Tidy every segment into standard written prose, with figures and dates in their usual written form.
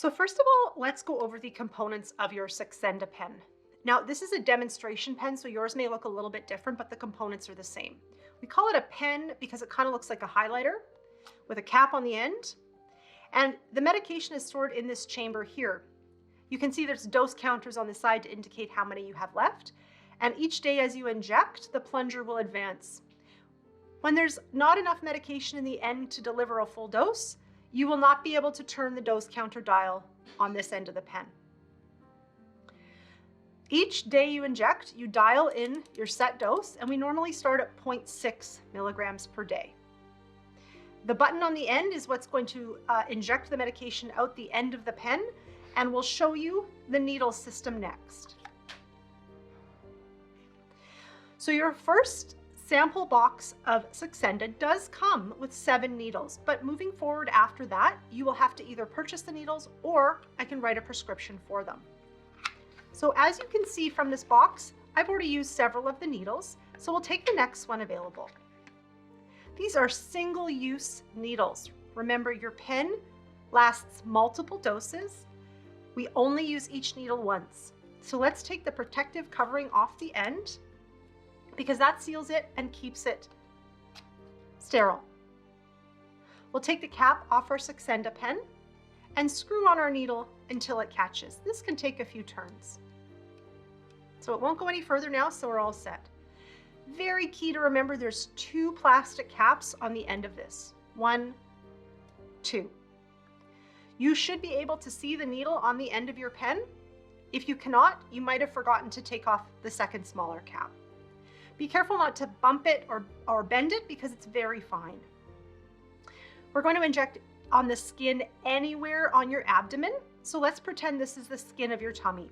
So first of all, let's go over the components of your Saxenda pen. Now, this is a demonstration pen, so yours may look a little bit different, but the components are the same. We call it a pen because it kind of looks like a highlighter with a cap on the end. And the medication is stored in this chamber here. You can see there's dose counters on the side to indicate how many you have left. And each day as you inject, the plunger will advance. When there's not enough medication in the end to deliver a full dose, you will not be able to turn the dose counter dial on this end of the pen. Each day you inject, you dial in your set dose, and we normally start at 0.6 milligrams per day. The button on the end is what's going to inject the medication out the end of the pen, and we'll show you the needle system next. So your first sample box of Saxenda does come with 7 needles, but moving forward after that, you will have to either purchase the needles or I can write a prescription for them. So as you can see from this box, I've already used several of the needles, so we'll take the next one available. These are single-use needles. Remember, your pen lasts multiple doses. We only use each needle once. So let's take the protective covering off the end because that seals it and keeps it sterile. We'll take the cap off our Saxenda pen and screw on our needle until it catches. This can take a few turns. So it won't go any further now, so we're all set. Very key to remember, there's 2 plastic caps on the end of this. 1, 2. You should be able to see the needle on the end of your pen. If you cannot, you might have forgotten to take off the second smaller cap. Be careful not to bump it or bend it because it's very fine. We're going to inject on the skin anywhere on your abdomen. So let's pretend this is the skin of your tummy.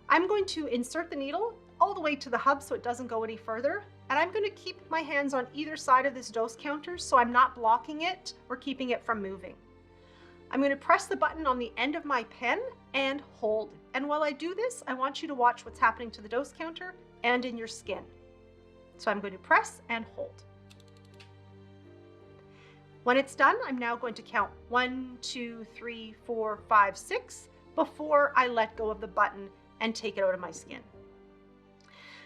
I'm going to insert the needle all the way to the hub so it doesn't go any further. And I'm going to keep my hands on either side of this dose counter so I'm not blocking it or keeping it from moving. I'm going to press the button on the end of my pen and hold. And while I do this, I want you to watch what's happening to the dose counter and in your skin. So I'm going to press and hold. When it's done, I'm now going to count 1, 2, 3, 4, 5, 6 before I let go of the button and take it out of my skin.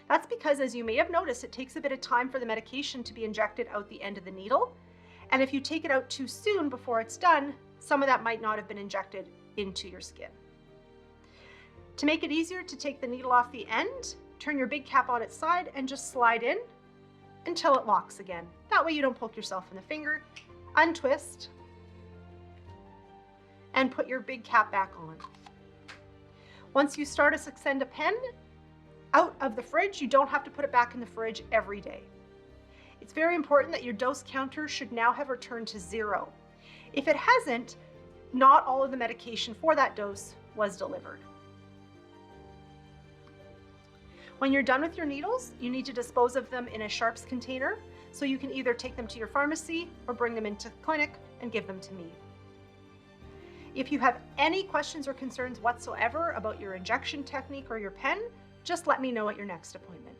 That's because, as you may have noticed, it takes a bit of time for the medication to be injected out the end of the needle. And if you take it out too soon before it's done, some of that might not have been injected into your skin. To make it easier to take the needle off the end, turn your big cap on its side and just slide in until it locks again. That way you don't poke yourself in the finger. Untwist and put your big cap back on. Once you start a Saxenda pen out of the fridge, you don't have to put it back in the fridge every day. It's very important that your dose counter should now have returned to 0. If it hasn't, not all of the medication for that dose was delivered. When you're done with your needles, you need to dispose of them in a sharps container, so you can either take them to your pharmacy or bring them into the clinic and give them to me. If you have any questions or concerns whatsoever about your injection technique or your pen, just let me know at your next appointment.